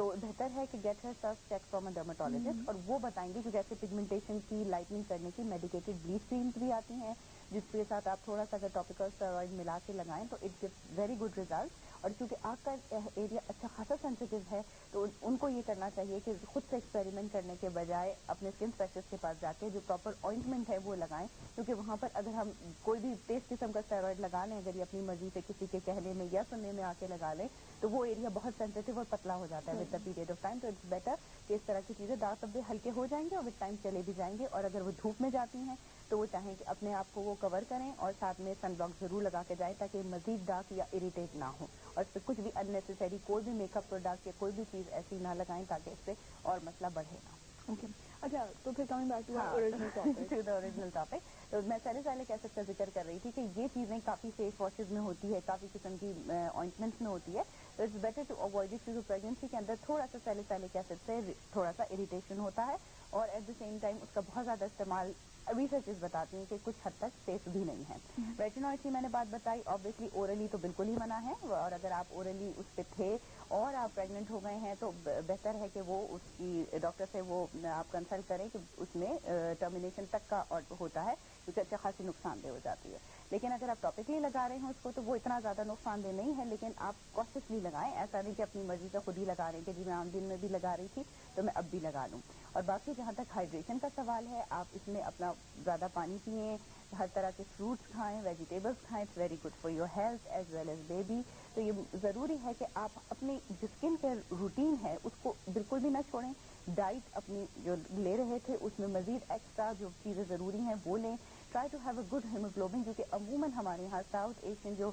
تو بہتر ہے کہ get her self check from a dermatologist, اور وہ بتائیں گے کہ جیسے پگمنٹیشن کی لائٹنگ کرنے کی میڈیکیٹڈ بلیچ کریمز بھی آتی ہیں, جس کے ساتھ آپ تھوڑا سا اگر ٹاپیکل اسٹیرائڈ ملا کے لگائیں تو it gives very good result. اور کیونکہ آپ کا ایریا اچھا خاصا سینسیٹیو ہے تو ان کو یہ کرنا چاہیے کہ خود سے ایکسپیریمنٹ کرنے کے بجائے اپنے اسکن اسپیشلسٹ کے پاس جا کے جو پراپر آئنٹمنٹ ہے وہ لگائیں, کیونکہ وہاں پر اگر ہم کوئی بھی تیز قسم کا اسٹیرائڈ لگا لیں, اگر یہ اپنی مرضی سے کسی کے کہنے میں یا سننے میں آ کے لگا لیں تو وہ ایریا بہت سینسیٹیو اور پتلا ہو جاتا ہے with the period of time. تو اٹس بیٹر کہ اس طرح کی چیزیں داغ دھبے ہلکے ہو جائیں گے اور ود ٹائم چلے بھی جائیں گے. اور اگر وہ دھوپ میں جاتی ہیں تو وہ چاہیں کہ اپنے آپ کو وہ کور کریں اور ساتھ میں سن بلاک ضرور لگا کے جائیں تاکہ مزید داغ یا اریٹیٹ نہ ہو, اور اس پہ کچھ بھی ان نیسیسری کوئی بھی میک اپ پروڈکٹ یا کوئی بھی چیز ایسی نہ لگائیں تاکہ اس سے اور مسئلہ بڑھے گا. اچھا, تو پھر coming back to the original topic, تو میں سیلیسائلک ایسڈ کا ذکر کر رہی تھی کہ یہ چیزیں کافی فیس واشز میں ہوتی ہے, کافی قسم کی آئنٹمنٹس میں ہوتی ہے, تو it's better to avoid it کیونکہ پریگنینسی کے اندر تھوڑا سا سیلیسائلک ایسڈ سے تھوڑا سا اریٹیشن ہوتا ہے, اور ایٹ دا سیم ٹائم اس کا بہت زیادہ استعمال ریسرچز بتاتی ہیں کہ کچھ حد تک سیف بھی نہیں ہے. ریٹینوئڈ کی میں نے بات بتائی, آبویسلی اورلی تو بالکل ہی منع ہے, اور اگر آپ اورلی اس پہ تھے اور آپ پریگننٹ ہو گئے ہیں تو بہتر ہے کہ وہ اس کی ڈاکٹر سے وہ آپ کنسلٹ کریں کہ اس میں ٹرمینیشن تک کا ہوتا ہے, کیونکہ اچھا خاصی نقصان دہ ہو جاتی ہے. لیکن اگر آپ ٹاپکلی لگا رہے ہیں اس کو تو وہ اتنا زیادہ نقصان دہ نہیں ہے, لیکن آپ کاشسلی لگائیں, ایسا نہیں کہ اپنی مرضی سے خود ہی لگا رہے ہیں کہ جی میں عام دن میں بھی لگا رہی تھی تو میں اب بھی لگا لوں. اور باقی جہاں تک ہائیڈریشن کا سوال ہے, آپ اس میں اپنا زیادہ پانی پئیں, ہر طرح کے فروٹس کھائیں, ویجیٹیبلس کھائیں, it's very good for your health as well as baby. تو یہ ضروری ہے کہ آپ اپنی جو اسکن کیئر روٹین ہے اس کو بالکل بھی نہ چھوڑیں, ڈائٹ اپنی جو لے رہے تھے اس میں مزید ایکسٹرا جو چیزیں ضروری ہیں وہ لیں. Try to have a good haemoglobin, کیونکہ عموماً ہمارے یہاں ساؤتھ ایشین جو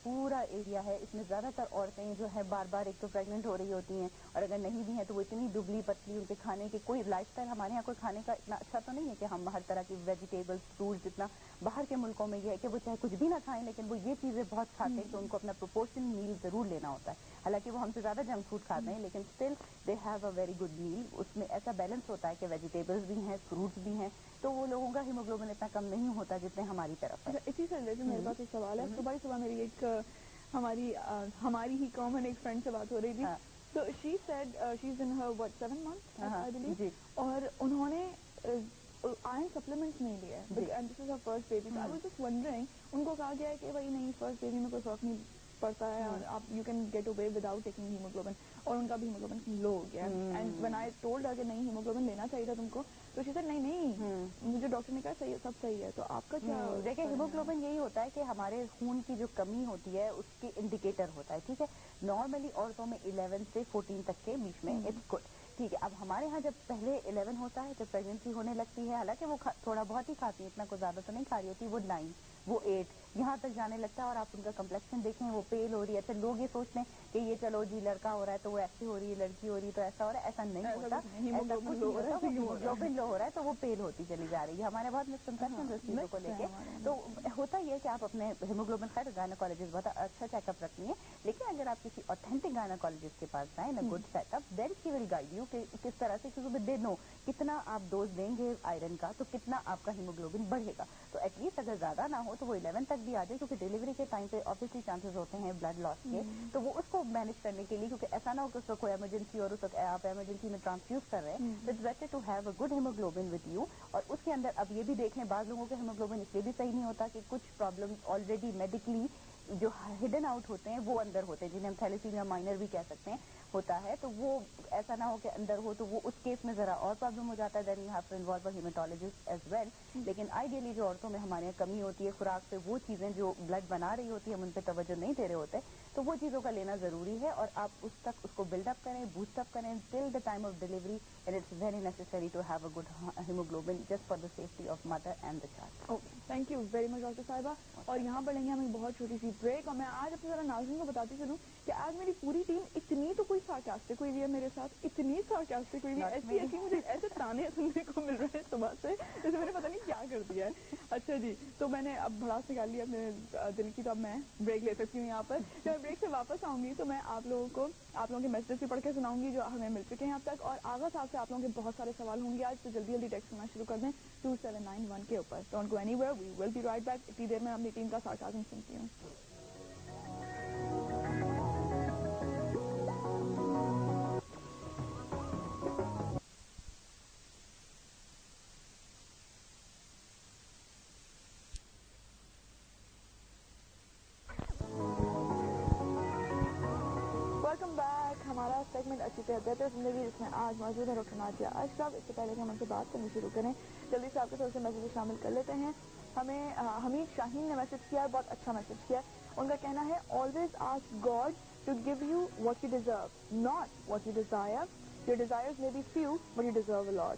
پورا ایریا ہے اس میں زیادہ تر عورتیں جو ہے بار بار ایک تو پریگننٹ ہو رہی ہوتی ہیں, اور اگر نہیں بھی ہیں تو وہ اتنی دبلی پتلی, ان کے کھانے کی کوئی لائف اسٹائل ہمارے یہاں کوئی کھانے کا اتنا اچھا تو نہیں ہے کہ ہم ہر طرح کی ویجیٹیبلس فروٹس, جتنا باہر کے ملکوں میں یہ ہے کہ وہ چاہے کچھ بھی نہ کھائیں لیکن وہ یہ چیزیں بہت کھاتے ہیں کہ ان کو اپنا پروپورشن میل ضرور لینا ہوتا ہے. حالانکہ وہ ہم سے زیادہ جنک فوڈ کھاتے ہیں لیکن still they have a very good meal, اس میں ایسا بیلنس ہوتا ہے کہ ویجیٹیبلس بھی ہیں, فروٹس بھی ہیں, تو وہ لوگوں کا ہیموگلوبن اتنا کم نہیں ہوتا جتنے ہماری طرف ہے. اسی سے ریلیٹڈ میرے پاس ایک سوال ہے. صبح میری ایک ہماری ہی کامن ایک فرینڈ سے بات ہو رہی تھی, تو she said she is in Hare 7 months I believe, اور انہوں نے آئرن سپلیمنٹس نہیں لیا ہے, دس از ہر فرسٹ بیبی. تو آئی واز جسٹ ونڈرنگ, ان کو کہا گیا ہے کہ بھائی نہیں, فرسٹ بیبی میں کوئی فرق نہیں پڑتا ہے, اور آپ you can get away without taking haemoglobin, اور ان کا بھی ہیموگلوبن لو ہو گیا. And when I told her کہ نہیں ہیموگلوبن لینا چاہیے تھا تم کو, تو شی سیڈ نہیں مجھے ڈاکٹر نے کہا صحیح ہے, سب صحیح ہے. تو آپ کا کیا دیکھیں, ہیموگلوبن یہی ہوتا ہے کہ ہمارے خون کی جو کمی ہوتی ہے اس کی انڈیکیٹر ہوتا ہے, ٹھیک ہے. نارملی عورتوں میں 11 سے 14 تک کے بیچ میں اٹس گڈ, ٹھیک ہے. اب ہمارے ہاں جب پہلے 11 ہوتا ہے, جب پریگنینسی ہونے لگتی ہے, حالانکہ وہ تھوڑا بہت ہی کھاتی ہے, اتنا کوئی زیادہ تو نہیں کھا رہی ہوتی, وہ 9 وہ 8 یہاں تک جانے لگتا ہے, اور آپ ان کا کمپلیکشن دیکھیں وہ پیل ہو رہی ہے. اچھا, لوگ یہ سوچتے ہیں کہ یہ چلو جی لڑکا ہو رہا ہے تو وہ ایسی ہو رہی ہے, لڑکی ہو رہی ہے تو ایسا ہو رہا ہے, ایسا نہیں ہوتا, ایسا کچھ نہیں ہوتا. ہیموگلوبن لو ہو رہا ہے تو وہ پیل ہوتی چلی جا رہی ہے. ہمارے بہت مسکنسپشن اس چیزوں کو لے کے, تو ہوتا یہ ہے کہ آپ اپنے ہیموگلوبن, خیر گائناکالوجسٹ بہت اچھا چیک اپ رکھتی ہیں, لیکن اگر آپ کسی اوتھینٹک گائناکالوجسٹ کے پاس جائیں, good set up, then he will guide you کہ کس طرح سے, کیونکہ دے نو کتنا آپ ڈوز دیں گے آئرن کا تو کتنا آپ کا ہیموگلوبن بڑھے گا. تو ایٹ لیسٹ اگر زیادہ نہ ہو تو وہ 11 تک بھی آ جائے, کیونکہ ڈیلیوری کے ٹائم پہ آبویسلی چانسز ہوتے ہیں بلڈ لاس کے, تو وہ اس کو مینج کرنے کے لیے, کیونکہ ایسا نہ ہو کہ اس کو کوئی ایمرجنسی اور اس وقت آپ ایمرجنسی میں ٹرانسفیوز کر رہے ہیں, تو it's better to have a good haemoglobin with you. اور اس کے اندر اب یہ بھی دیکھ لیں, بعض لوگوں کے ہیموگلوبن اس لیے بھی صحیح نہیں ہوتا کہ کچھ پرابلمس آلریڈی میڈیکلی جو ہڈن آؤٹ ہوتے ہیں وہ اندر ہوتے ہیں, جنہیں ہم تھیلیسیمیا مائنر بھی کہہ سکتے ہیں, ہوتا ہے. تو وہ ایسا نہ ہو کہ اندر ہو تو وہ اس کیس میں ذرا اور پرابلم ہو جاتا ہے, then you have to involve a haematologist as well. لیکن آئیڈیلی جو عورتوں میں ہمارے یہاں کمی ہوتی ہے خوراک سے, وہ چیزیں جو بلڈ بنا رہی ہوتی ہے ہم ان پہ توجہ نہیں دے رہے ہوتے, تو وہ چیزوں کا لینا ضروری ہے. اور آپ اس تک اس کو بلڈ اپ کریں, بوسٹ اپ کریں till the time of delivery, and it's very necessary to have a good haemoglobin just for the safety of mother and the child. Thank you very much doctor صاحبہ. اور یہاں پر لیں گے ہم ایک بہت چھوٹی سی بریک, اور میں آج اپنے ذرا ناظرین کو بتاتی چلوں کہ آج میری پوری ٹیم اتنی تو کوئی سارکاسٹک ہوئی ہے میرے ساتھ, اتنی سارکاسٹک ہوئی ہے, ایسی مجھے ایسے تانے سننے کو مل رہے ہیں صبح سے, جیسے میں نے پتہ نہیں کیا کر دیا ہے. اچھا جی, تو میں نے اب بھڑاس نکال لی اپنے دل کی, تو اب میں بریک لے سکتی ہوں یہاں پر. جب میں بریک سے واپس آؤں گی تو میں آپ لوگوں کے میسیجز بھی پڑھ کے سناؤں گی جو ہمیں مل چکے ہیں اب تک, اور آغا صاحب سے آپ لوگوں کے بہت سارے سوال ہوں گے آج, تو جلدی جلدی ٹیکسٹ کرنا شروع کر دیں 2791 کے اوپر. Don't go anywhere, we will be right back. اتنی دیر میں اپنی ٹیم کا سارکازم سنتی ہوں. ہمارا سیگمنٹ اچھی طرح بہتر زندگی جس میں آج موجود ہے ڈاکٹر نازیہ اشرف. اس سے پہلے کہ ہم ان سے بات کرنی شروع کریں جلدی سے آپ کے طرف سے میسیج شامل کر لیتے ہیں. ہمیں حمید شاہین نے میسج کیا, بہت اچھا میسج کیا. ان کا کہنا ہے always ask God to give you what you deserve, not what you desire. Your desires may be few, but you deserve a lot.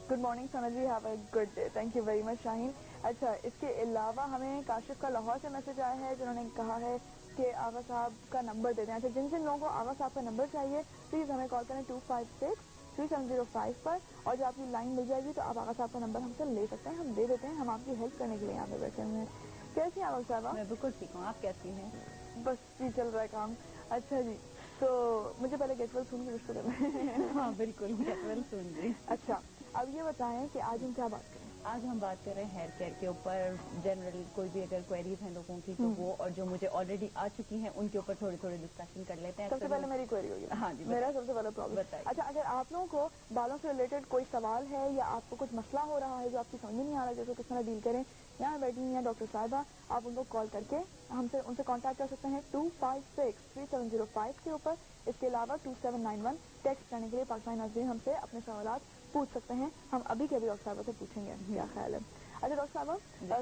Good morning Sanal ji, have a good day. Thank you very much شاہین. اچھا, اس کے علاوہ ہمیں کاشف کا لاہور سے message آیا ہے جنہوں نے کہا ہے کہ آغا صاحب کا نمبر دے دیں. اچھا, جن لوگوں کو آغا صاحب کا نمبر چاہیے پلیز ہمیں کال کریں 256-3705 پر, اور جب آپ کی لائن مل جائے گی تو آپ آغا صاحب کا نمبر ہم سے لے سکتے ہیں, ہم دے دیتے ہیں. ہم آپ کی ہیلپ کرنے کے لیے یہاں پہ بیٹھے ہوئے ہیں. کیسی ہیں آغا صاحبہ؟ میں بالکل ٹھیک ہوں, آپ کیسی ہیں؟ بس جی چل رہا ہے کام. اچھا جی, تو مجھے پہلے گیٹ ویل سن کے رشتہ کرنا ہے. ہاں بالکل, گیٹ ویل سن جی. اچھا, اب یہ بتائیں کہ آج ہم کیا بات کریں؟ آج ہم بات کر رہے ہیں ہیئر کیئر کے اوپر. جنرلی کوئی بھی اگر کوئریز ہیں لوگوں کی تو وہ, اور جو مجھے آلریڈی آ چکی ہیں ان کے اوپر تھوڑی تھوڑی ڈسکشن کر لیتے ہیں. سب سے پہلے میری کوئری ہوگی. ہاں جی, میرا سب سے پہلا پرابلم. بتائیے. اچھا, اگر آپ لوگوں کو بالوں سے ریلیٹڈ کوئی سوال ہے یا آپ کو کچھ مسئلہ ہو رہا ہے جو آپ کی سمجھ نہیں آ رہا ہے, جیسے کس طرح ڈیل کریں, یہاں بیٹھی ہیں ڈاکٹر صاحبہ, آپ ان کو کال کر کے ان سے کانٹیکٹ کر سکتے ہیں 256-3705 کے اوپر. اس کے علاوہ 2791 ٹیکسٹ کرنے کے لیے پاکستانی ناظرین ہم سے اپنے سوالات پوچھ سکتے ہیں. ہم ابھی کے ابھی ڈاکٹر صاحبہ سے پوچھیں گے کیا خیال ہے. اچھا ڈاکٹر صاحبہ,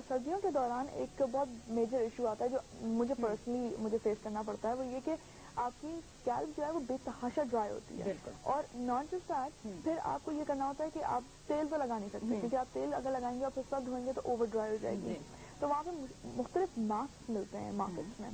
سردیوں کے دوران ایک بہت میجر ایشو آتا ہے جو مجھے پرسنلی فیس کرنا پڑتا ہے, وہ یہ کہ آپ کی اسکیلپ جو ہے وہ بے تحاشا ڈرائی ہوتی ہے. اور ناٹ جسٹ دیٹ, پھر آپ کو یہ کرنا ہوتا ہے کہ آپ تیل تو لگا نہیں سکتے, کیونکہ آپ تیل اگر لگائیں گے اور پھر سب دھوئیں گے تو اوور ڈرائی ہو جائے گی. تو وہاں پہ مختلف ماسک ملتے ہیں مارکیٹس میں,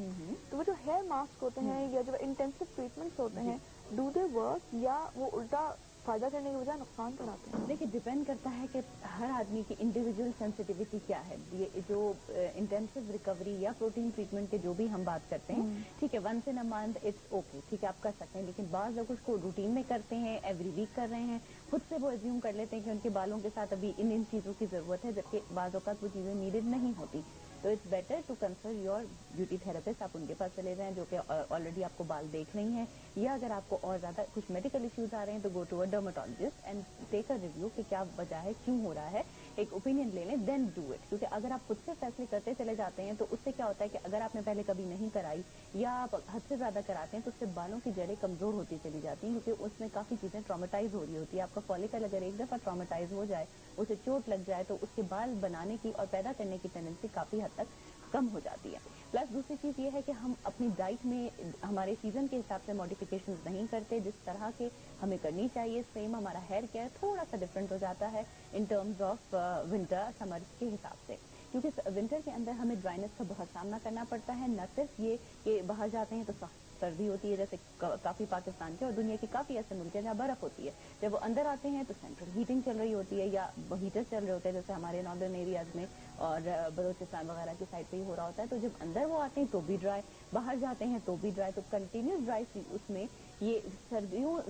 تو وہ جو ہیئر ماسک ہوتے ہیں یا جو انٹینسو ٹریٹمنٹس ہوتے ہیں, ڈو دے ورک یا وہ الٹا فائدہ کرنے کی بجائے نقصان کراتے ہیں؟ دیکھیے, ڈپینڈ کرتا ہے کہ ہر آدمی کی انڈیویجول سینسٹیوٹی کیا ہے. یہ جو انٹینسو ریکوری یا پروٹین ٹریٹمنٹ کے جو بھی ہم بات کرتے ہیں, ٹھیک ہے, once in a month it's okay, ٹھیک ہے, آپ کر سکتے ہیں. لیکن بعض لوگ اس کو روٹین میں کرتے ہیں, ایوری ویک کر رہے ہیں, خود سے وہ ایزیوم کر لیتے ہیں کہ ان کے بالوں کے ساتھ ابھی ان چیزوں کی ضرورت ہے, جبکہ بعض اوقات وہ چیزیں نیڈڈ نہیں ہوتی. تو it's better to consult your beauty therapist. آپ ان کے پاس چلے جائیں جو کہ آلریڈی آپ کو بال دیکھ رہی ہیں, یا اگر آپ کو اور زیادہ کچھ میڈیکل ایشوز آ رہے ہیں تو go to a dermatologist and take a review کہ کیا وجہ ہے, کیوں ہو رہا ہے, ایک اوپینین لے لیں, دین ڈو اٹ. کیونکہ اگر آپ خود سے فیصلے کرتے چلے جاتے ہیں تو اس سے کیا ہوتا ہے کہ اگر آپ نے پہلے کبھی نہیں کرائی یا آپ حد سے زیادہ کراتے ہیں تو اس سے بالوں کی جڑیں کمزور ہوتی چلی جاتی ہیں, کیونکہ اس میں کافی چیزیں ٹرامیٹائز ہو رہی ہوتی ہے. آپ کا فالیکل اگر ایک دفعہ ٹرامیٹائز ہو جائے, اسے چوٹ لگ جائے, تو اس کے بال بنانے کی اور پیدا کرنے کی ٹینڈنسی کافی حد تک کم ہو جاتی ہے. پلس دوسری چیز یہ ہے کہ ہم اپنی ڈائٹ میں ہمارے سیزن کے حساب سے ماڈیفیکیشنز نہیں کرتے جس طرح کے ہمیں کرنی چاہیے. سیم ہمارا ہیئر کیئر تھوڑا سا ڈفرینٹ ہو جاتا ہے in terms of winter summer کے حساب سے, کیونکہ ونٹر کے اندر ہمیں ڈرائنس کا بہت سامنا کرنا پڑتا ہے. نہ صرف یہ کہ باہر جاتے ہیں تو سخت سردی ہوتی ہے, جیسے کافی پاکستان کے اور دنیا کے کافی ایسے ملک ہیں جہاں برف ہوتی ہے. جب وہ اندر آتے ہیں تو سینٹرل ہیٹنگ چل رہی ہوتی ہے یا ہیٹر چل رہے ہوتے ہیں, جیسے ہمارے ناردرن ایریاز میں اور بلوچستان وغیرہ کی سائڈ پہ ہی ہو رہا ہوتا ہے. تو جب اندر وہ آتے ہیں تو بھی ڈرائی, باہر جاتے ہیں تو بھی ڈرائی, تو کنٹینیوس ڈرائی اس میں یہ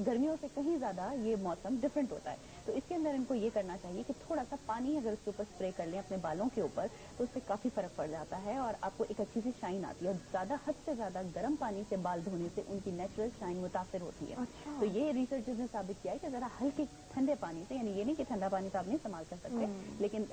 گرمیوں سے کہیں زیادہ یہ موسم ڈفرینٹ ہوتا ہے. تو اس کے اندر ان کو یہ کرنا چاہیے کہ تھوڑا سا پانی اگر اس کے اوپر اسپرے کر لیں اپنے بالوں کے اوپر تو اس سے کافی فرق پڑ جاتا ہے اور آپ کو ایک اچھی سی شائن آتی ہے. اور زیادہ حد سے زیادہ گرم پانی سے بال دھونے سے ان کی نیچرل شائن متاثر ہوتی ہے. تو یہ ریسرچرز نے ثابت کیا ہے کہ ذرا ہلکے ٹھنڈے پانی سے, یعنی یہ نہیں کہ ٹھنڈا پانی تو آپ نہیں استعمال کر سکتے, لیکن